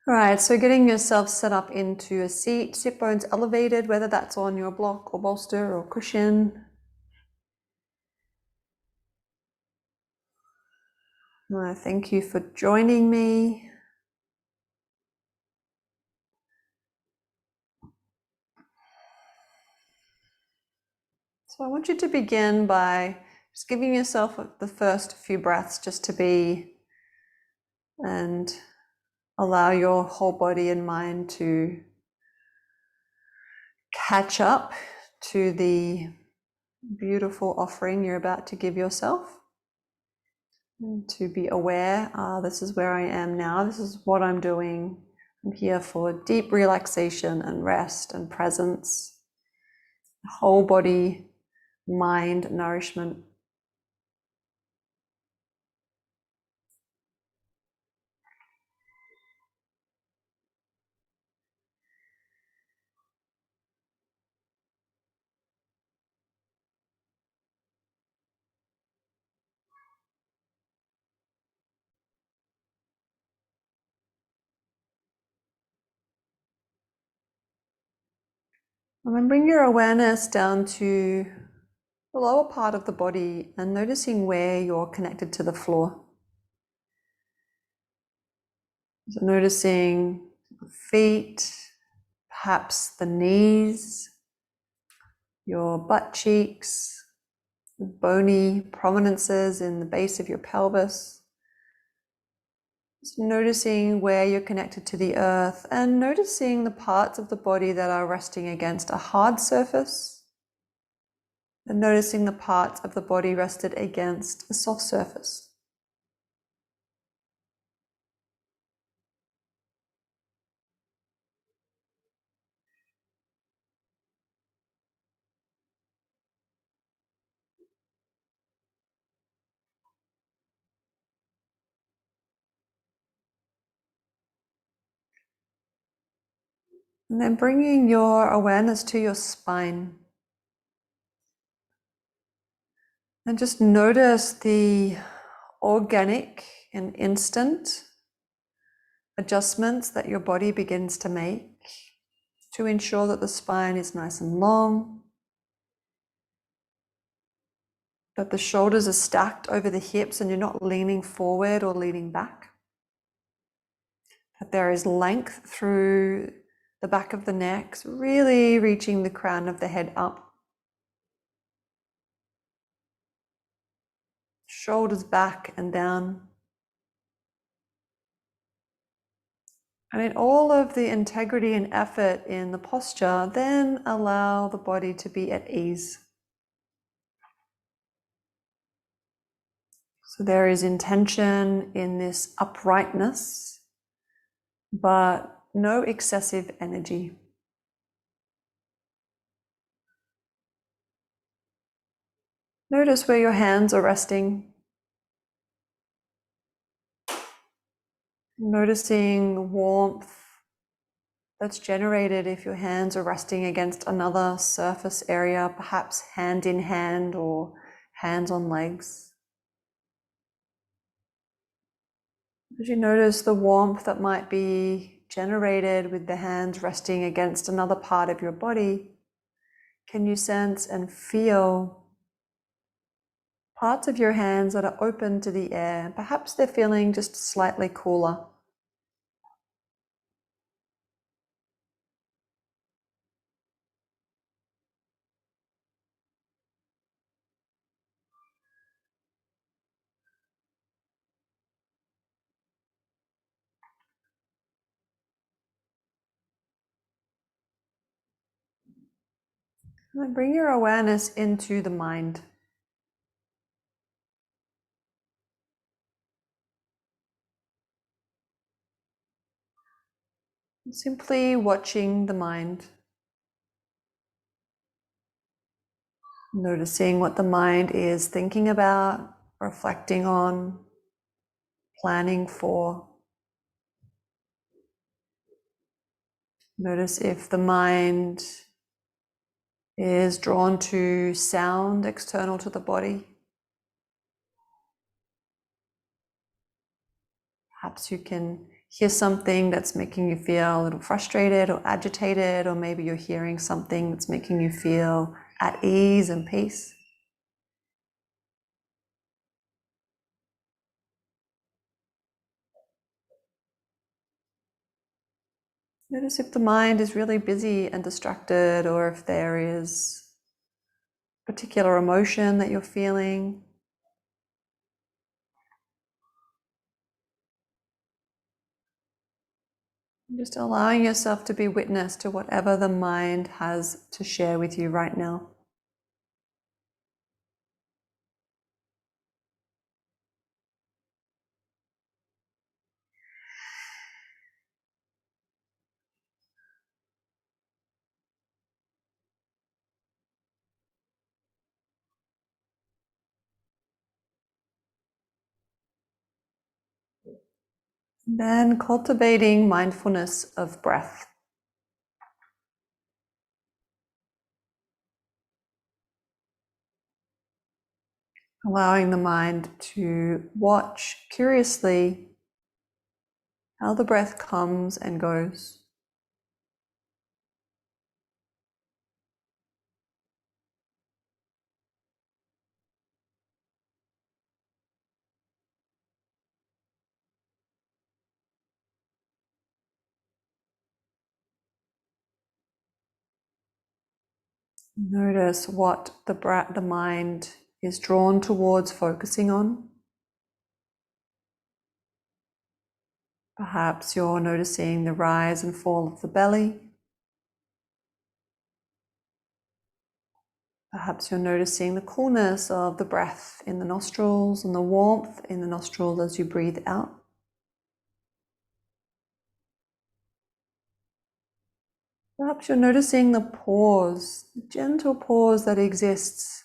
All right, so getting yourself set up into a seat, sit bones elevated, whether that's on your block or bolster or cushion. Thank you for joining me. So I want you to begin by just giving yourself the first few breaths just to be and allow your whole body and mind to catch up to the beautiful offering you're about to give yourself. And to be aware, this is where I am now, this is what I'm doing. I'm here for deep relaxation and rest and presence, whole body, mind nourishment. And then bring your awareness down to the lower part of the body and noticing where you're connected to the floor. So noticing the feet, perhaps the knees, your butt cheeks, bony prominences in the base of your pelvis. Just noticing where you're connected to the earth and noticing the parts of the body that are resting against a hard surface and noticing the parts of the body rested against a soft surface. And then bringing your awareness to your spine. And just notice the organic and instant adjustments that your body begins to make to ensure that the spine is nice and long, that the shoulders are stacked over the hips and you're not leaning forward or leaning back, that there is length through the back of the neck, really reaching the crown of the head up. Shoulders back and down. And in all of the integrity and effort in the posture, then allow the body to be at ease. So there is intention in this uprightness, but no excessive energy. Notice where your hands are resting. Noticing warmth that's generated if your hands are resting against another surface area, perhaps hand in hand or hands on legs. As you notice the warmth that might be generated with the hands resting against another part of your body, can you sense and feel parts of your hands that are open to the air? Perhaps they're feeling just slightly cooler. And then bring your awareness into the mind. Simply watching the mind. Noticing what the mind is thinking about, reflecting on, planning for. Notice if the mind is drawn to sound external to the body. Perhaps you can hear something that's making you feel a little frustrated or agitated, or maybe you're hearing something that's making you feel at ease and peace. Notice if the mind is really busy and distracted, or if there is a particular emotion that you're feeling. Just allowing yourself to be witness to whatever the mind has to share with you right now. Then cultivating mindfulness of breath. Allowing the mind to watch curiously how the breath comes and goes. Notice what the mind is drawn towards focusing on. Perhaps you're noticing the rise and fall of the belly. Perhaps you're noticing the coolness of the breath in the nostrils and the warmth in the nostrils as you breathe out. Perhaps you're noticing the pause, the gentle pause that exists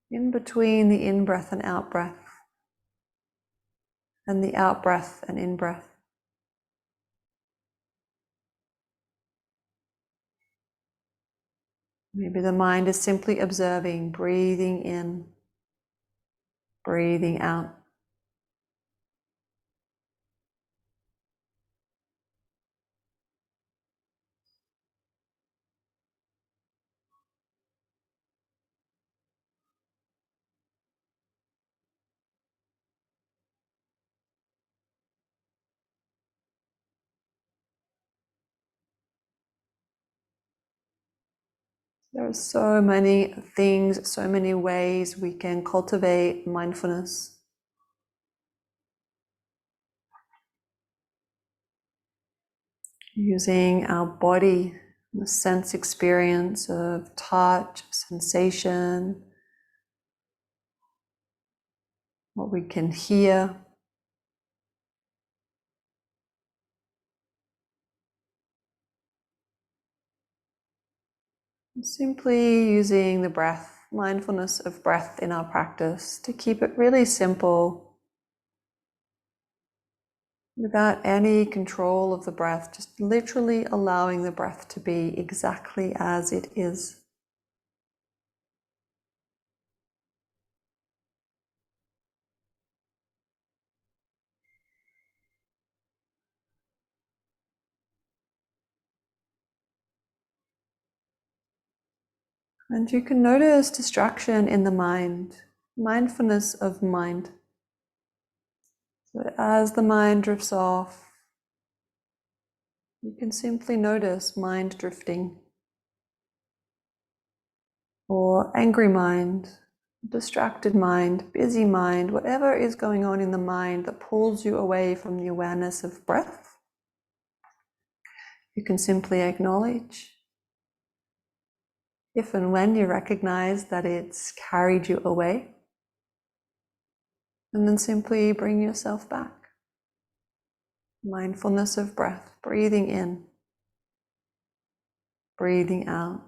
in between the in-breath and out-breath, and the out-breath and in-breath. Maybe the mind is simply observing, breathing in, breathing out. There are so many things, so many ways we can cultivate mindfulness. Using our body, the sense experience of touch, sensation, what we can hear. Simply using the breath, mindfulness of breath in our practice to keep it really simple, without any control of the breath, just literally allowing the breath to be exactly as it is. And you can notice distraction in the mind, mindfulness of mind. So that as the mind drifts off, you can simply notice mind drifting, or angry mind, distracted mind, busy mind, whatever is going on in the mind that pulls you away from the awareness of breath. You can simply acknowledge. If and when you recognize that it's carried you away, and then simply bring yourself back. Mindfulness of breath, breathing in, breathing out.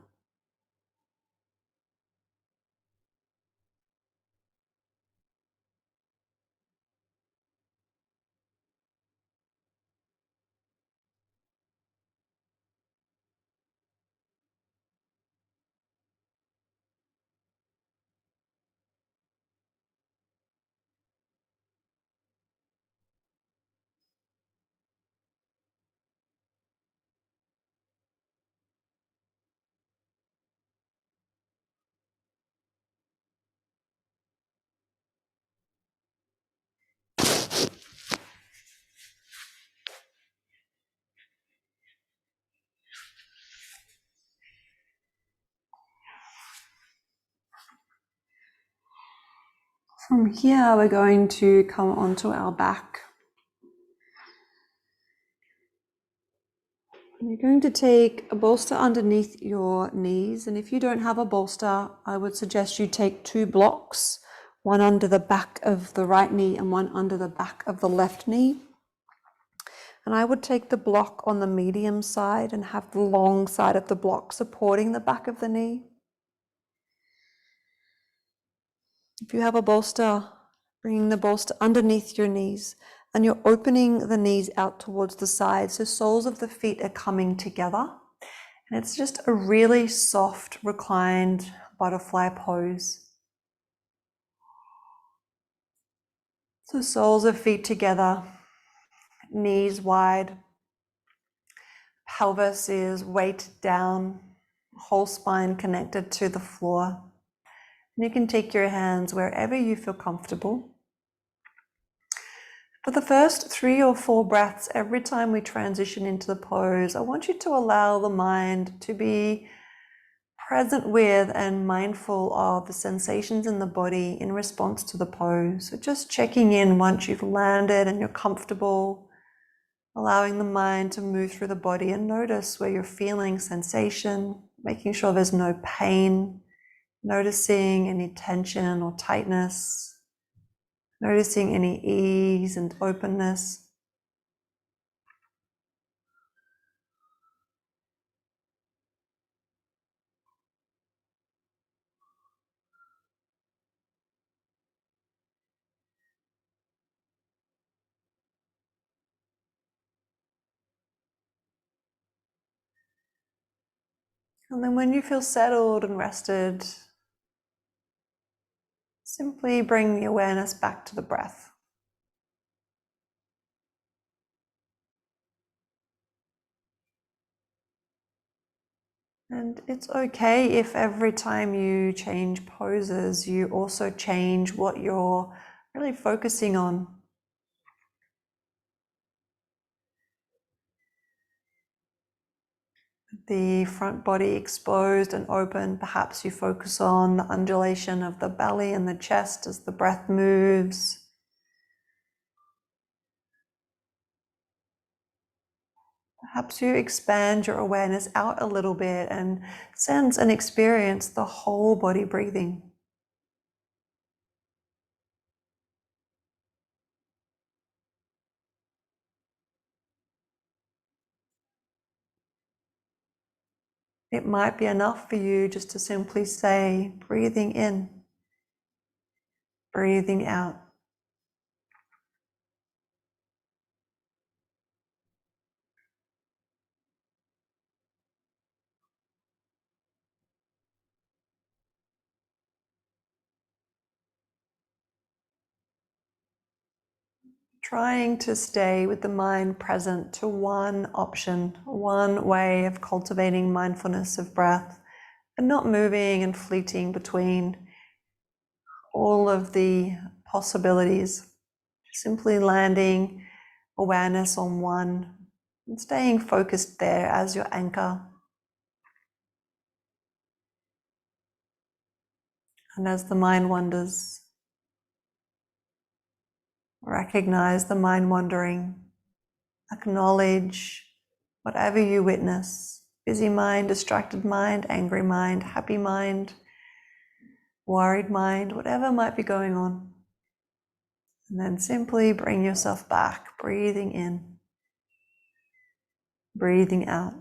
From here, we're going to come onto our back. You're going to take a bolster underneath your knees, and if you don't have a bolster, I would suggest you take 2 blocks, one under the back of the right knee and one under the back of the left knee. And I would take the block on the medium side and have the long side of the block supporting the back of the knee. If you have a bolster, bringing the bolster underneath your knees, and you're opening the knees out towards the sides, so soles of the feet are coming together. And it's just a really soft, reclined butterfly pose. So soles of feet together, knees wide, pelvis is weighted down, whole spine connected to the floor. And you can take your hands wherever you feel comfortable. For the first 3 or 4 breaths, every time we transition into the pose, I want you to allow the mind to be present with and mindful of the sensations in the body in response to the pose. So just checking in once you've landed and you're comfortable, allowing the mind to move through the body and notice where you're feeling sensation, making sure there's no pain, noticing any tension or tightness, noticing any ease and openness. And then when you feel settled and rested, simply bring the awareness back to the breath. And it's okay if every time you change poses, you also change what you're really focusing on. The front body exposed and open, perhaps you focus on the undulation of the belly and the chest as the breath moves. Perhaps you expand your awareness out a little bit and sense and experience the whole body breathing. It might be enough for you just to simply say, breathing in, breathing out. Trying to stay with the mind present to one option, one way of cultivating mindfulness of breath, and not moving and fleeting between all of the possibilities. Simply landing awareness on one and staying focused there as your anchor. And as the mind wanders, recognize the mind wandering, acknowledge whatever you witness, busy mind, distracted mind, angry mind, happy mind, worried mind, whatever might be going on. And then simply bring yourself back, breathing in, breathing out.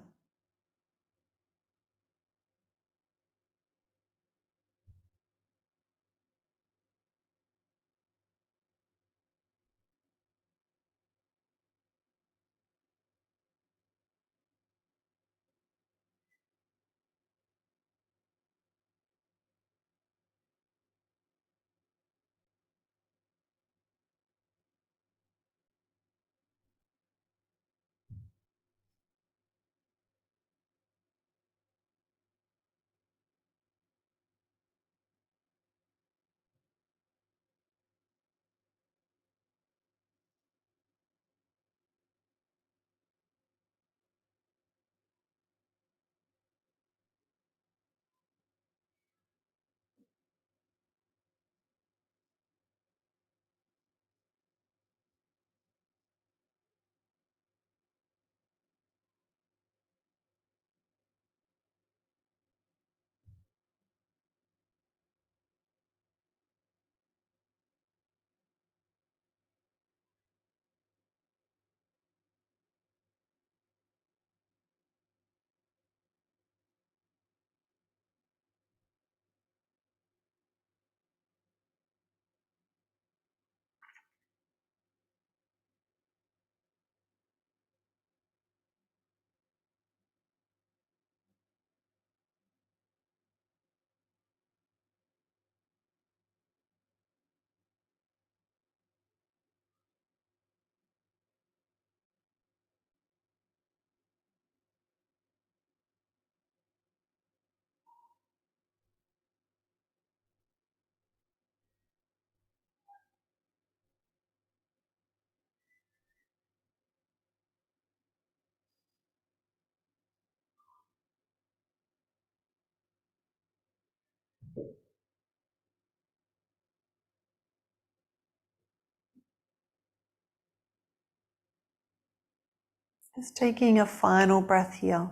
Just taking a final breath here.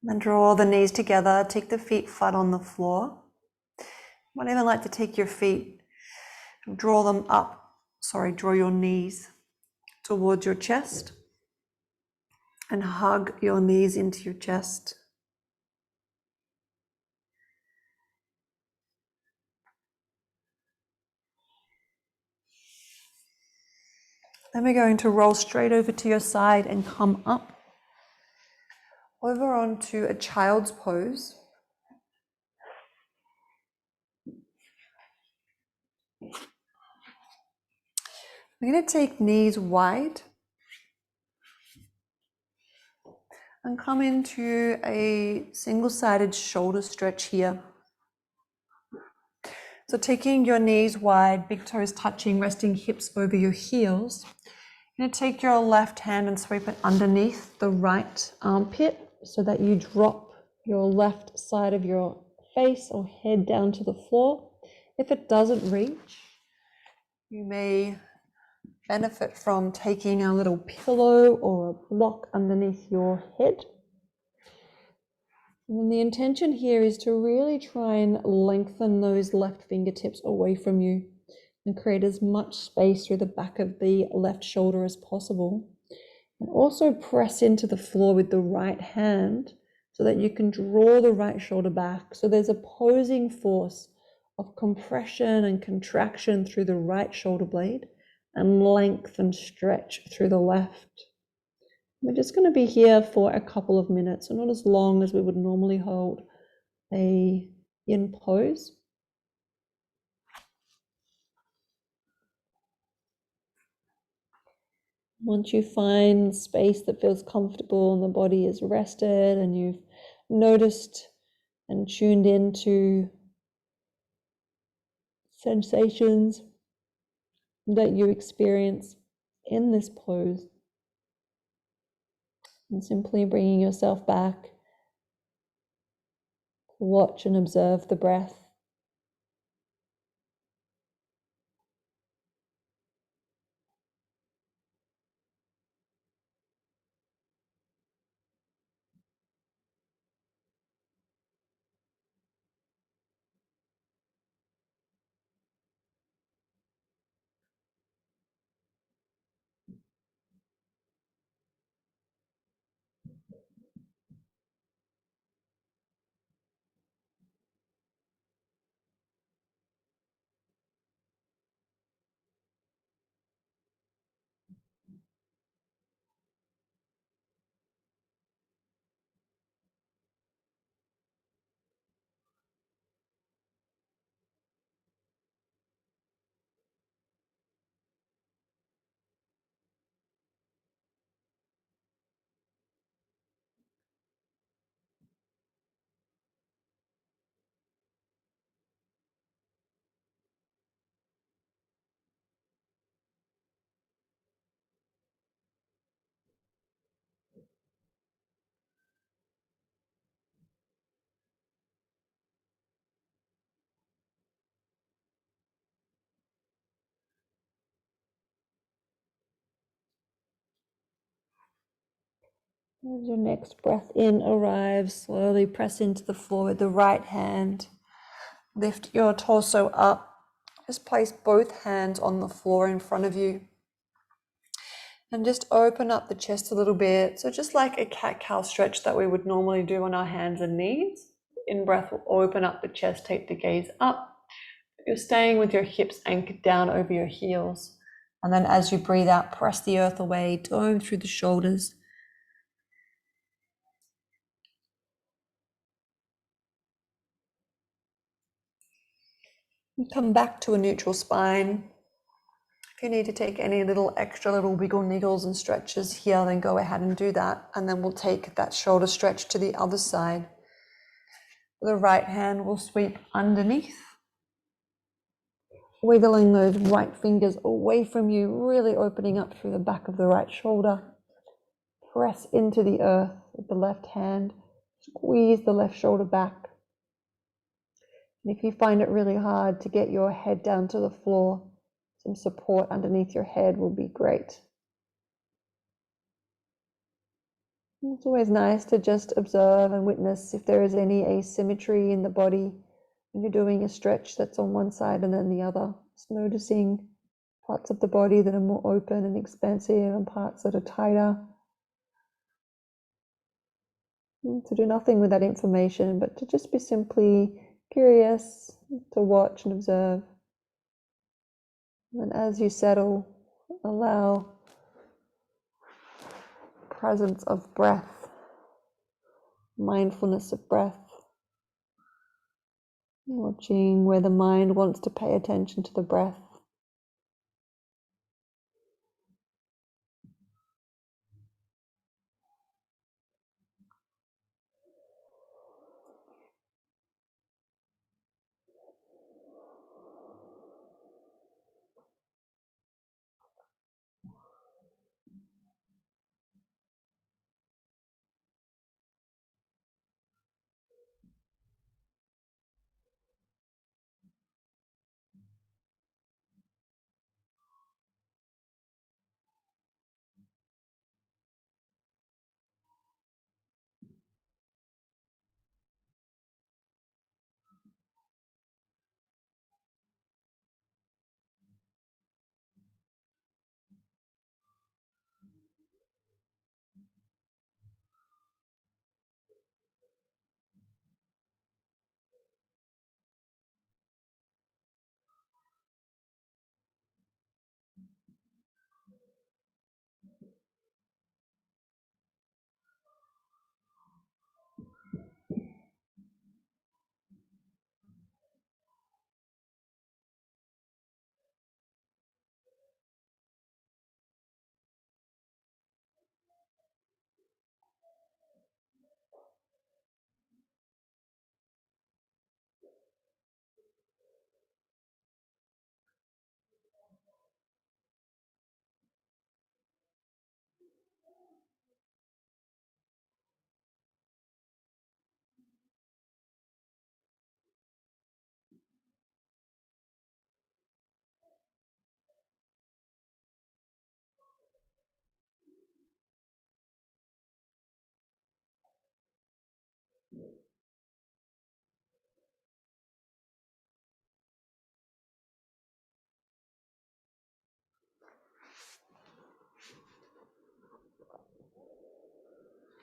Then draw the knees together, take the feet flat on the floor. You might even like to take your feet, draw your knees towards your chest and hug your knees into your chest. Then we're going to roll straight over to your side and come up over onto a child's pose. We're going to take knees wide and come into a single-sided shoulder stretch here. So taking your knees wide, big toes touching, resting hips over your heels. You're going to take your left hand and sweep it underneath the right armpit so that you drop your left side of your face or head down to the floor. If it doesn't reach, you may benefit from taking a little pillow or a block underneath your head. And the intention here is to really try and lengthen those left fingertips away from you and create as much space through the back of the left shoulder as possible. And also press into the floor with the right hand so that you can draw the right shoulder back. So there's opposing force of compression and contraction through the right shoulder blade and length and stretch through the left. We're just going to be here for a couple of minutes, so not as long as we would normally hold a yin pose. Once you find space that feels comfortable and the body is rested and you've noticed and tuned into sensations that you experience in this pose, and simply bringing yourself back to watch and observe the breath. As your next breath in arrives, slowly press into the floor with the right hand. Lift your torso up. Just place both hands on the floor in front of you. And just open up the chest a little bit. So just like a cat-cow stretch that we would normally do on our hands and knees. In breath, we'll open up the chest, take the gaze up. You're staying with your hips anchored down over your heels. And then as you breathe out, press the earth away, dome through the shoulders. And come back to a neutral spine. If you need to take any little wiggle niggles and stretches here, then go ahead and do that. And then we'll take that shoulder stretch to the other side. The right hand will sweep underneath, wiggling those right fingers away from you, really opening up through the back of the right shoulder. Press into the earth with the left hand, Squeeze the left shoulder back. And if you find it really hard to get your head down to the floor, some support underneath your head will be great. It's always nice to just observe and witness if there is any asymmetry in the body when you're doing a stretch that's on one side and then the other. Just noticing parts of the body that are more open and expansive and parts that are tighter. To do nothing with that information, but to just be simply curious, to watch and observe. And as you settle, allow presence of breath, mindfulness of breath, watching where the mind wants to pay attention to the breath.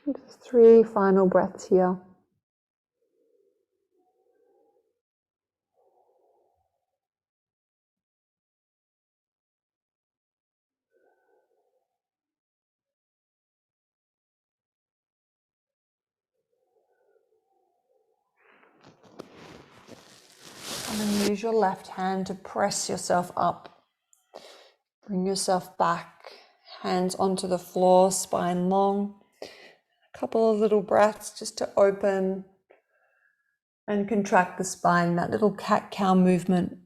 Just 3 final breaths here. And then use your left hand to press yourself up. Bring yourself back, hands onto the floor, spine long. A couple of little breaths just to open and contract the spine, that little cat-cow movement.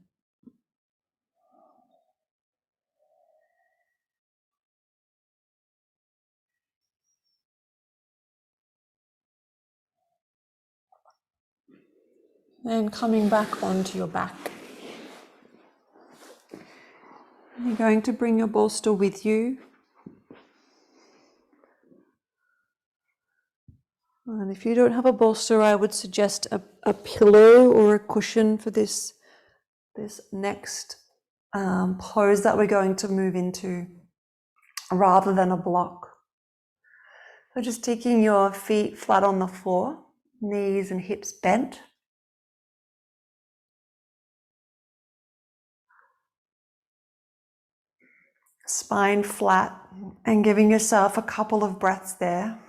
And coming back onto your back. You're going to bring your bolster with you. And if you don't have a bolster, I would suggest a pillow or a cushion for this next pose that we're going to move into, rather than a block. So just taking your feet flat on the floor, knees and hips bent. Spine flat, and giving yourself a couple of breaths there.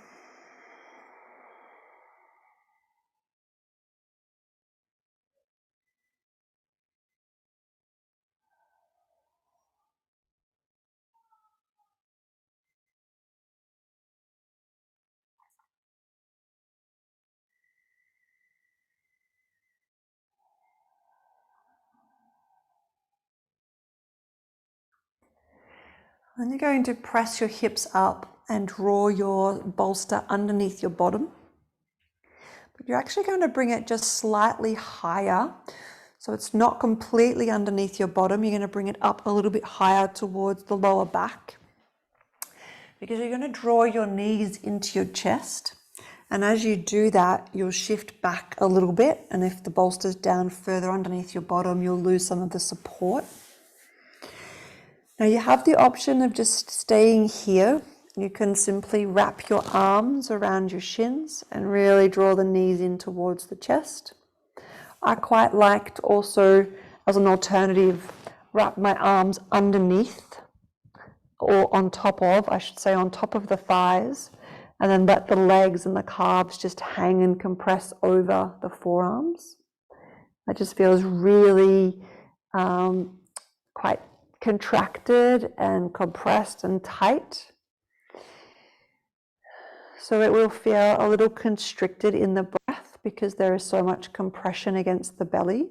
Then you're going to press your hips up and draw your bolster underneath your bottom. But you're actually going to bring it just slightly higher. So it's not completely underneath your bottom. You're going to bring it up a little bit higher towards the lower back, because you're going to draw your knees into your chest. And as you do that, you'll shift back a little bit. And if the bolster's down further underneath your bottom, you'll lose some of the support. Now you have the option of just staying here. You can simply wrap your arms around your shins and really draw the knees in towards the chest. I quite liked also, as an alternative, wrap my arms underneath, or on top of, I should say, on top of the thighs, and then let the legs and the calves just hang and compress over the forearms. That just feels really quite contracted and compressed and tight. So it will feel a little constricted in the breath because there is so much compression against the belly.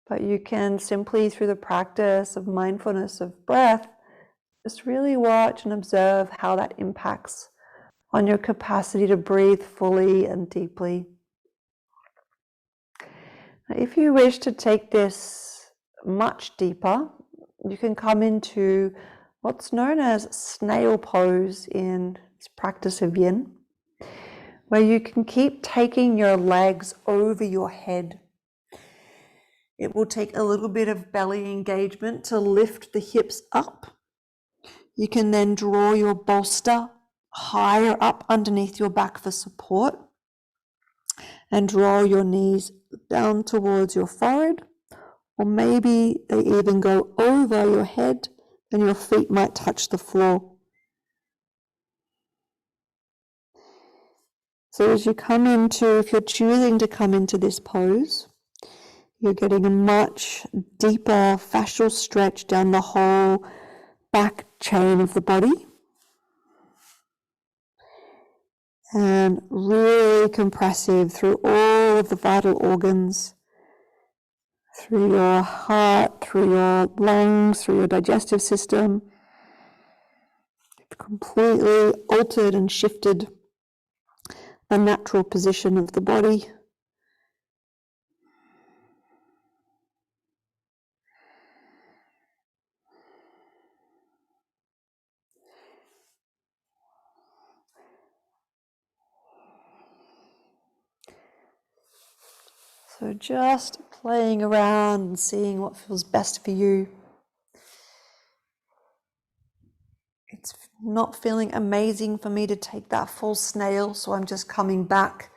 But you can simply, through the practice of mindfulness of breath, just really watch and observe how that impacts on your capacity to breathe fully and deeply. If you wish to take this much deeper, you can come into what's known as snail pose in this practice of Yin, where you can keep taking your legs over your head. It will take a little bit of belly engagement to lift the hips up. You can then draw your bolster higher up underneath your back for support and draw your knees down towards your forehead, or maybe they even go over your head and your feet might touch the floor. So as you come into, if you're choosing to come into this pose, you're getting a much deeper fascial stretch down the whole back chain of the body, and really compressive through all of the vital organs, through your heart, through your lungs, through your digestive system. You've completely altered and shifted the natural position of the body. So just playing around and seeing what feels best for you. It's not feeling amazing for me to take that full snail, so I'm just coming back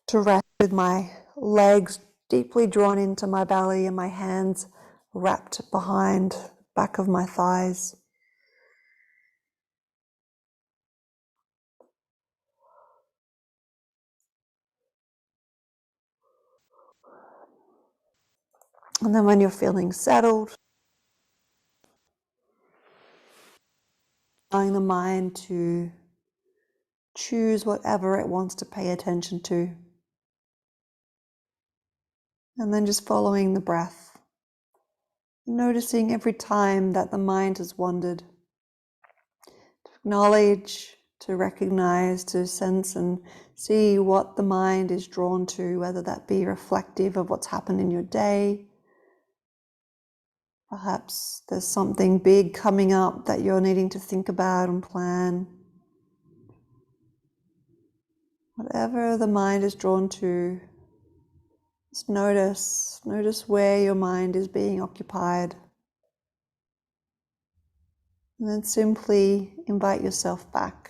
to rest with my legs deeply drawn into my belly and my hands wrapped behind the back of my thighs. And then when you're feeling settled, allowing the mind to choose whatever it wants to pay attention to. And then just following the breath, noticing every time that the mind has wandered, to acknowledge, to recognize, to sense and see what the mind is drawn to, whether that be reflective of what's happened in your day. Perhaps there's something big coming up that you're needing to think about and plan. Whatever the mind is drawn to, just notice where your mind is being occupied. And then simply invite yourself back.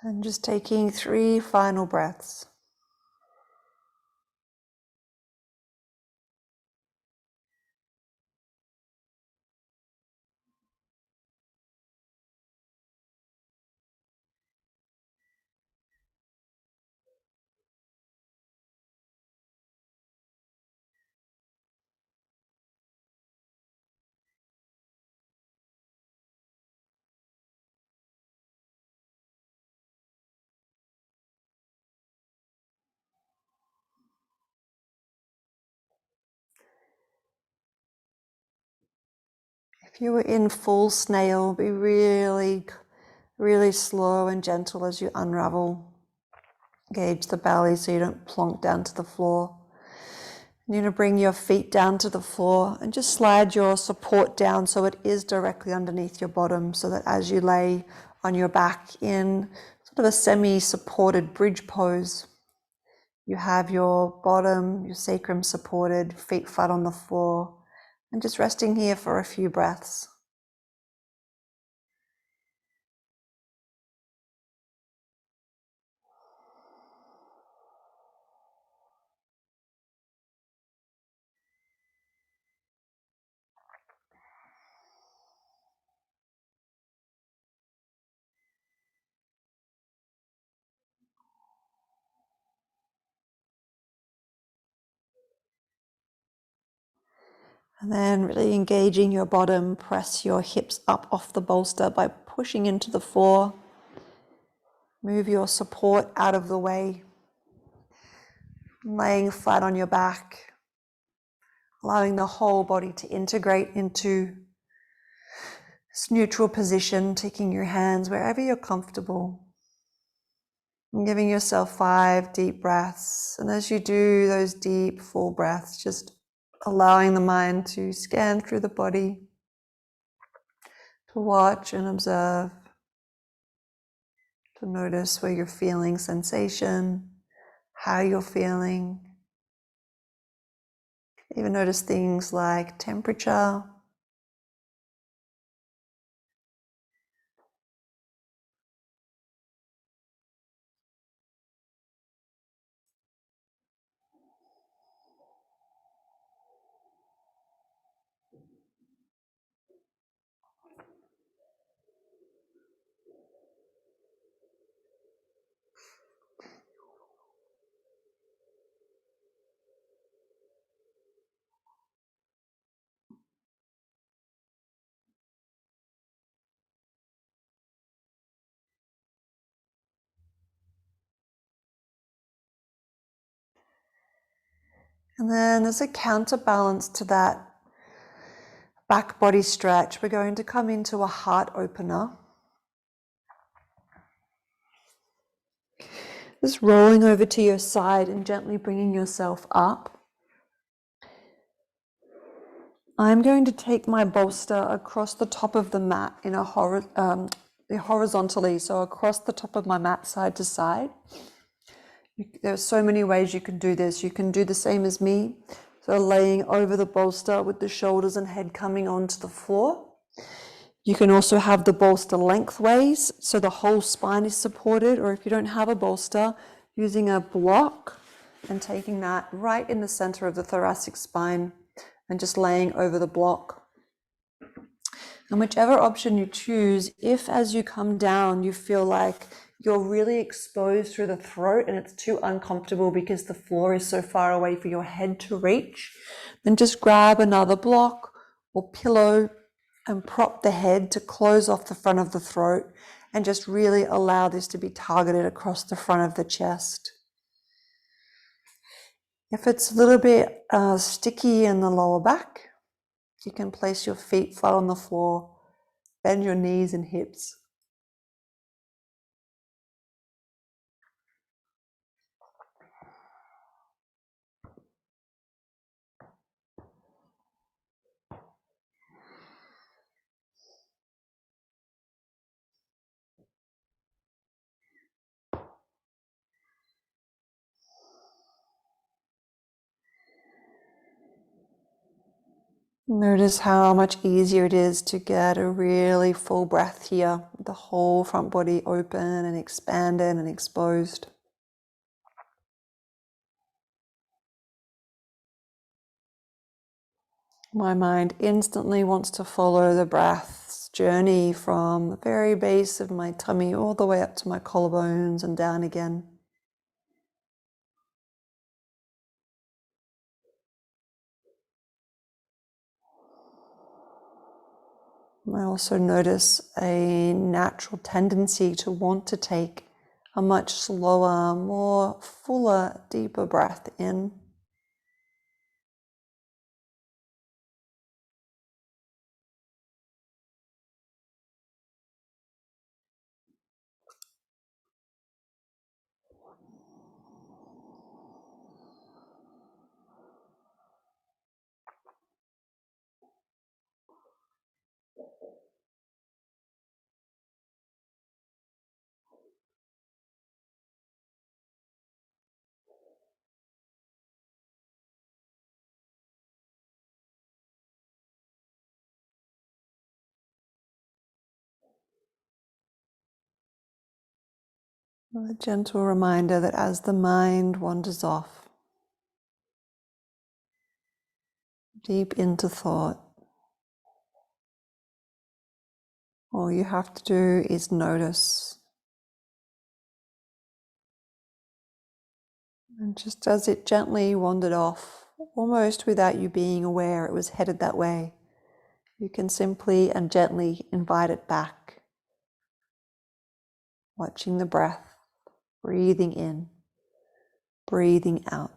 And just taking 3 final breaths. If you were in full snail, be really, really slow and gentle as you unravel. Engage the belly so you don't plonk down to the floor. You're going to bring your feet down to the floor and just slide your support down so it is directly underneath your bottom, so that as you lay on your back in sort of a semi-supported bridge pose, you have your bottom, your sacrum supported, feet flat on the floor, and just resting here for a few breaths. And then really engaging your bottom, press your hips up off the bolster by pushing into the floor. Move your support out of the way. Laying flat on your back, allowing the whole body to integrate into this neutral position, taking your hands wherever you're comfortable. And giving yourself 5 deep breaths. And as you do those deep, full breaths, just allowing the mind to scan through the body, to watch and observe, to notice where you're feeling sensation, how you're feeling. Even notice things like temperature. And then as a counterbalance to that back body stretch, we're going to come into a heart opener. Just rolling over to your side and gently bringing yourself up. I'm going to take my bolster across the top of the mat in a horizontally, so across the top of my mat side to side. There are so many ways you can do this. You can do the same as me, so laying over the bolster with the shoulders and head coming onto the floor. You can also have the bolster lengthways, so the whole spine is supported, or if you don't have a bolster, using a block and taking that right in the center of the thoracic spine and just laying over the block. And whichever option you choose, if as you come down you feel like you're really exposed through the throat and it's too uncomfortable because the floor is so far away for your head to reach, then just grab another block or pillow and prop the head to close off the front of the throat and just really allow this to be targeted across the front of the chest. If it's a little bit sticky in the lower back, you can place your feet flat on the floor, bend your knees and hips. Notice how much easier it is to get a really full breath here, the whole front body open and expanded and exposed. My mind instantly wants to follow the breath's journey from the very base of my tummy all the way up to my collarbones and down again. I also notice a natural tendency to want to take a much slower, more fuller, deeper breath in. A gentle reminder that as the mind wanders off, deep into thought, all you have to do is notice. And just as it gently wandered off, almost without you being aware it was headed that way, you can simply and gently invite it back, watching the breath, breathing in, breathing out.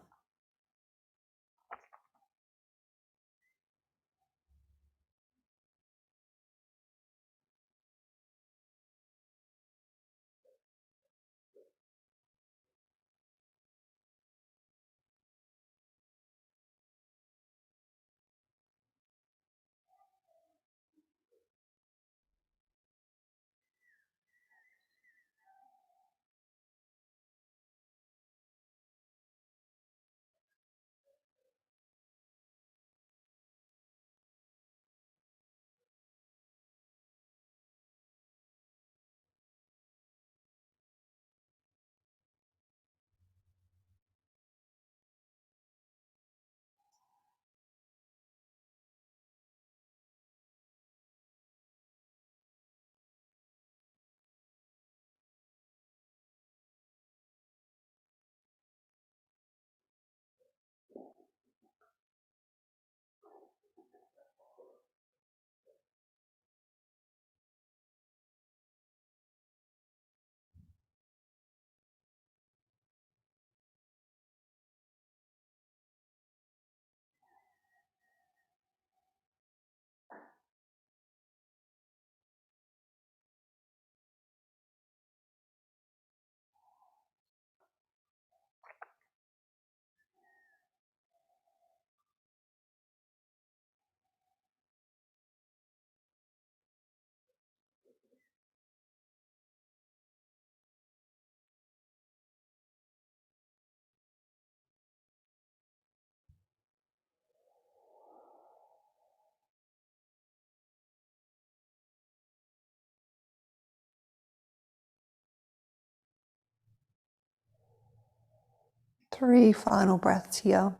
Three final breaths here.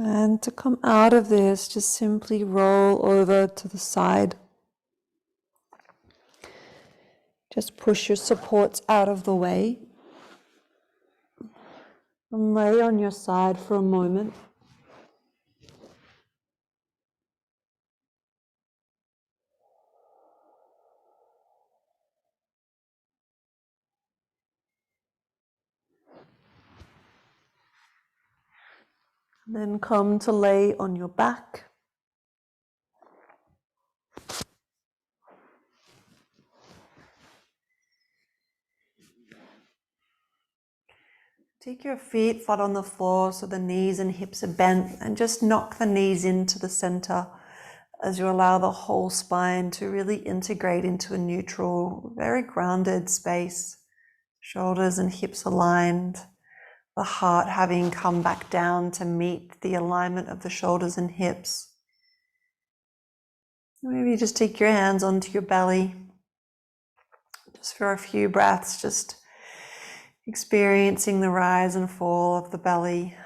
And to come out of this, just simply roll over to the side. Just push your supports out of the way and lay on your side for a moment. Then come to lay on your back. Take your feet flat on the floor so the knees and hips are bent, and just knock the knees into the center as you allow the whole spine to really integrate into a neutral, very grounded space. Shoulders and hips aligned, the heart having come back down to meet the alignment of the shoulders and hips. Maybe just take your hands onto your belly, just for a few breaths, just experiencing the rise and fall of the belly.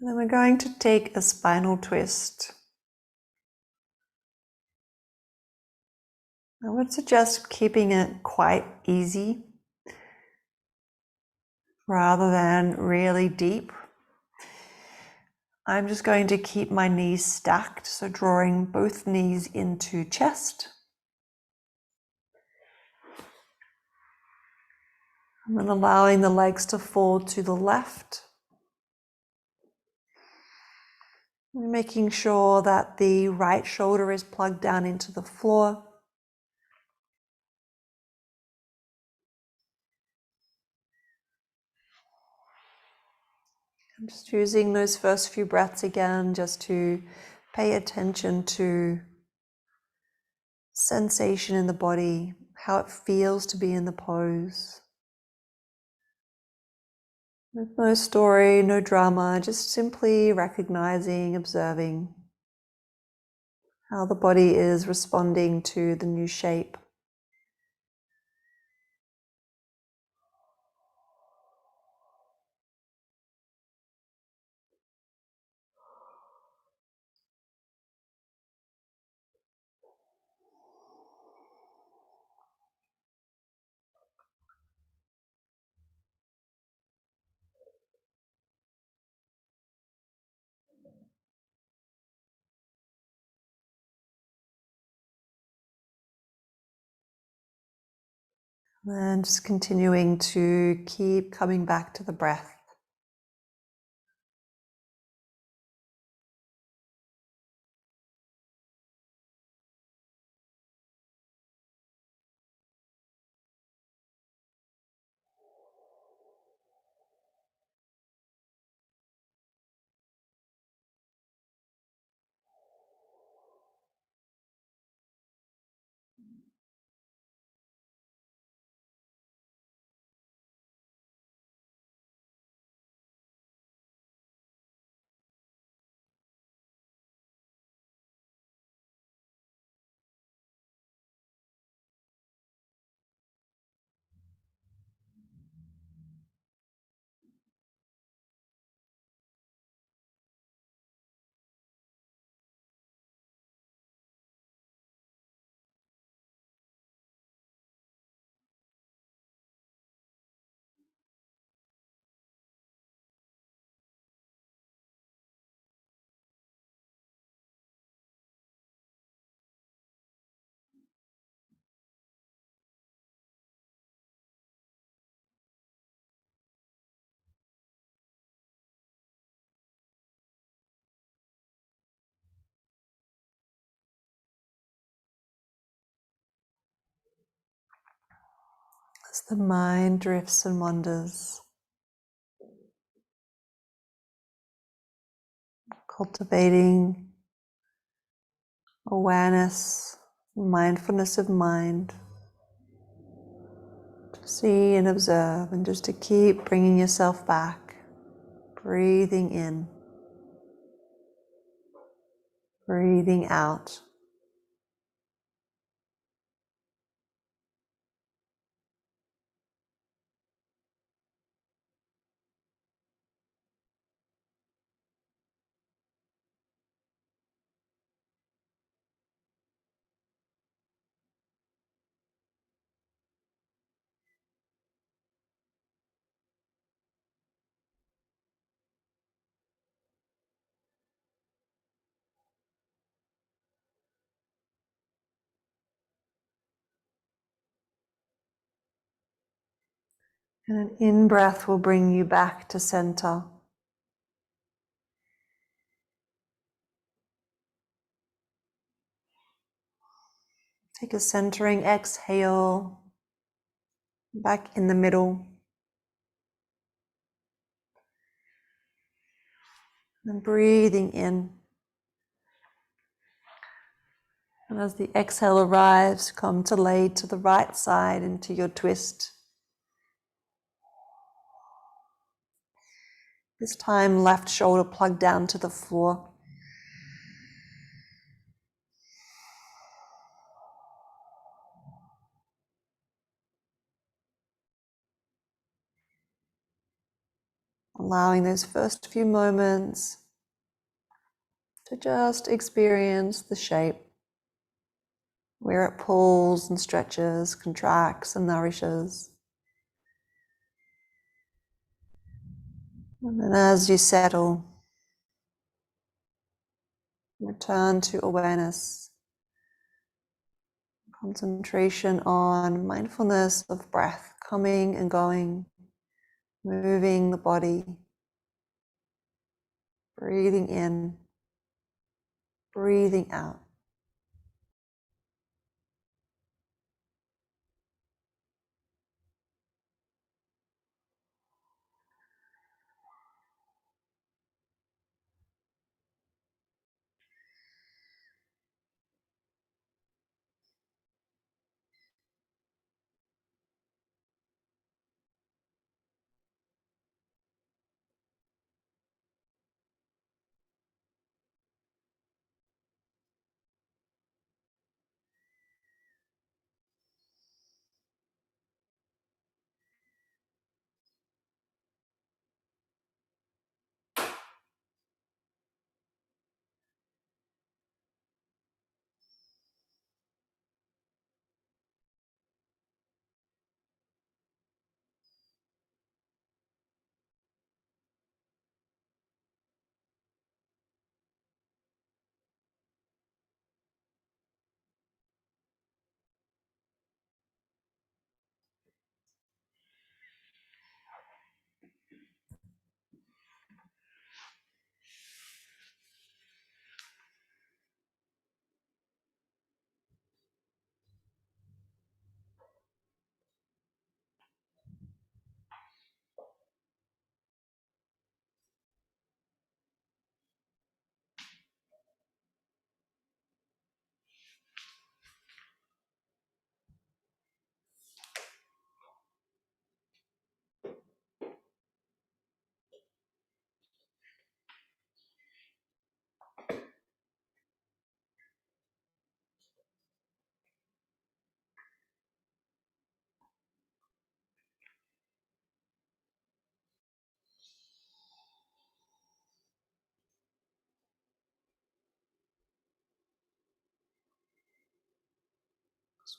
And then we're going to take a spinal twist. I would suggest keeping it quite easy rather than really deep. I'm just going to keep my knees stacked, so drawing both knees into chest. And then allowing the legs to fall to the left. And making sure that the right shoulder is plugged down into the floor. I'm just using those first few breaths again just to pay attention to sensation in the body, how it feels to be in the pose. With no story, no drama, just simply recognizing, observing how the body is responding to the new shape. And just continuing to keep coming back to the breath. As the mind drifts and wanders, cultivating awareness, mindfulness of mind, to see and observe, and just to keep bringing yourself back, breathing in, breathing out. And an in-breath will bring you back to center. Take a centering exhale back in the middle. And breathing in. And as the exhale arrives, come to lay to the right side into your twist. This time, left shoulder plugged down to the floor. Allowing those first few moments to just experience the shape, where it pulls and stretches, contracts and nourishes. And then as you settle, return to awareness, concentration on mindfulness of breath, coming and going, moving the body, breathing in, breathing out.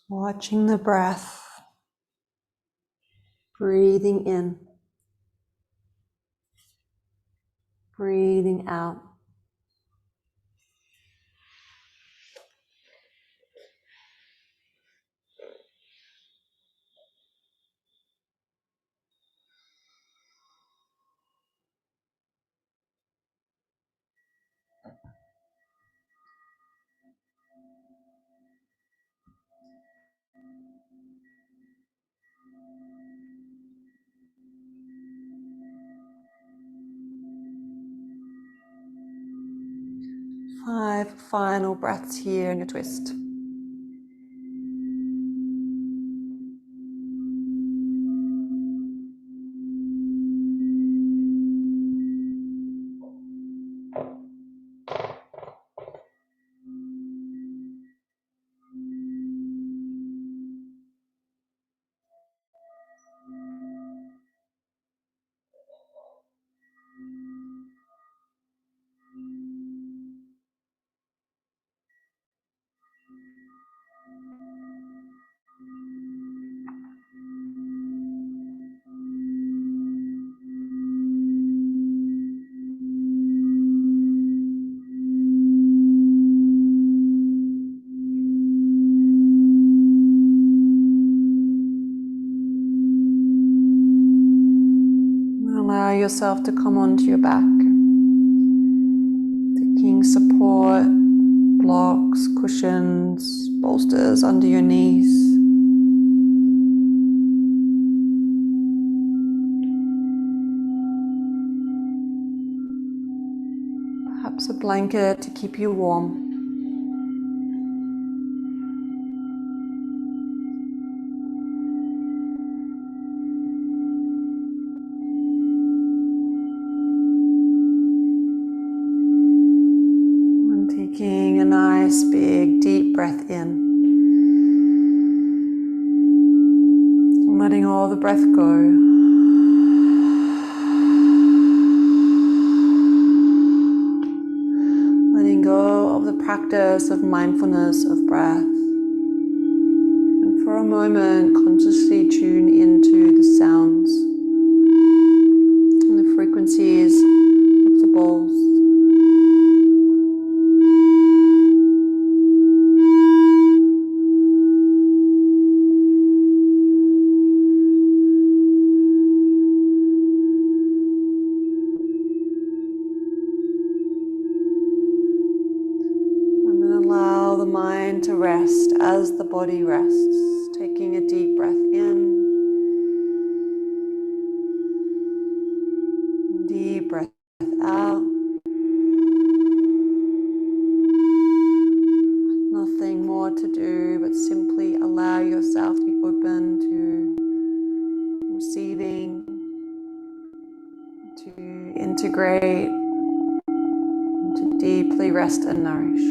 Watching the breath, breathing in, breathing out. Five final breaths here in your twist. Allow yourself to come onto your back, taking support, blocks, cushions, bolsters under your knees. Perhaps a blanket to keep you warm. And taking a nice big deep breath in. Letting all the breath go. Letting go of the practice of mindfulness of breath. And for a moment, consciously tune into the sounds and the frequencies of the bowls. Allow the mind to rest as the body rests, taking a deep breath in, deep breath out. Nothing more to do but simply allow yourself to be open to receiving, to integrate, to deeply rest and nourish.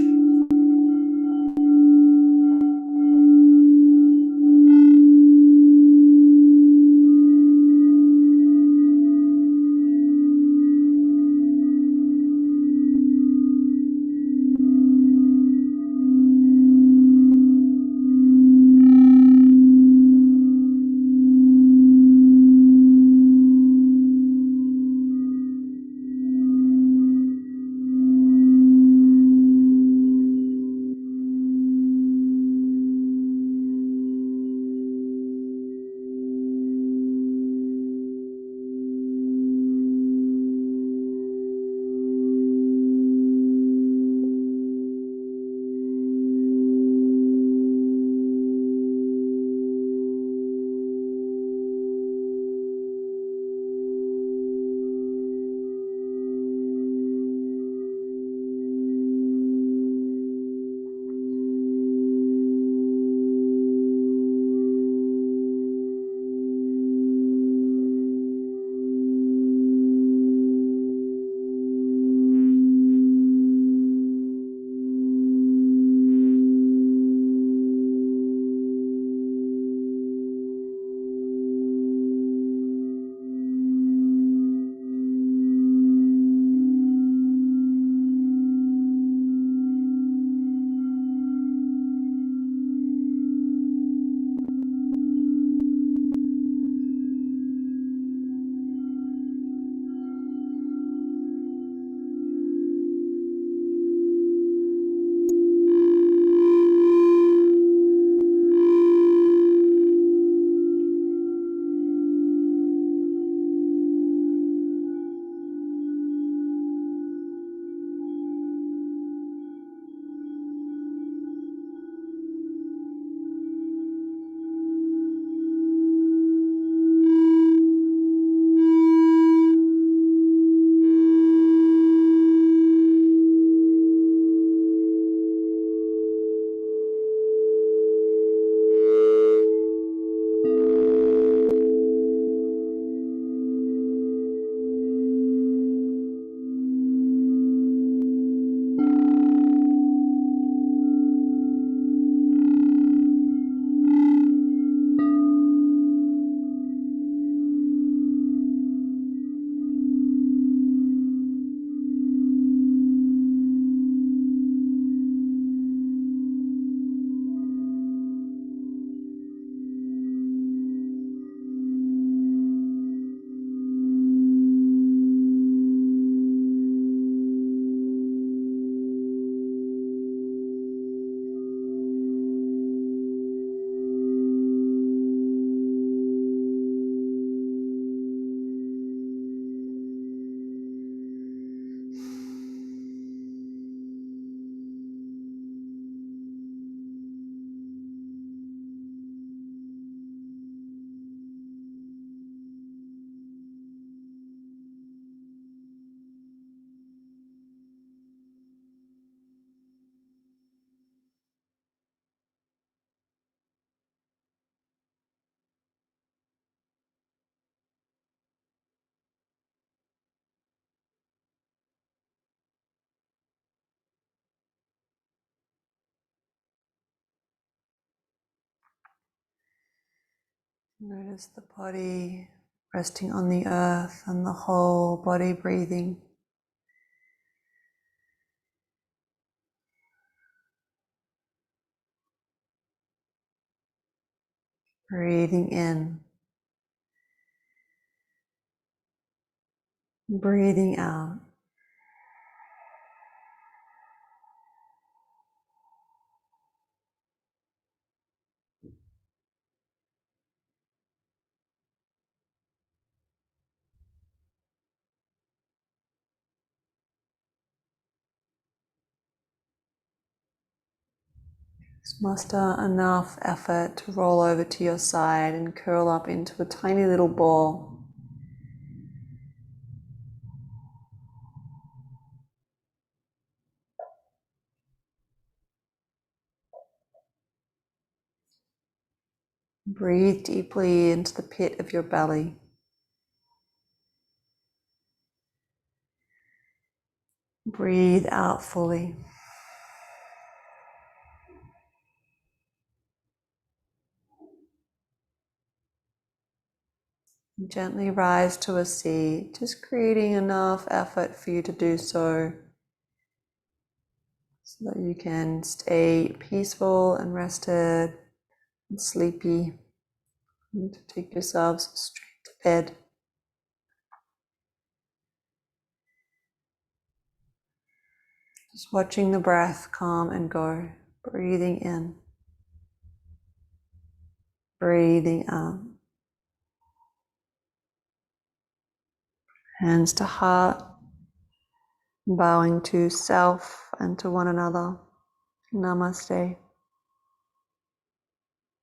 Notice the body resting on the earth and the whole body breathing. Breathing in, breathing out. Just muster enough effort to roll over to your side and curl up into a tiny little ball. Breathe deeply into the pit of your belly. Breathe out fully. Gently rise to a seat, just creating enough effort for you to do so, so that you can stay peaceful and rested and sleepy, and to take yourselves straight to bed. Just watching the breath come and go, breathing in, breathing out. Hands to heart, bowing to self and to one another. Namaste.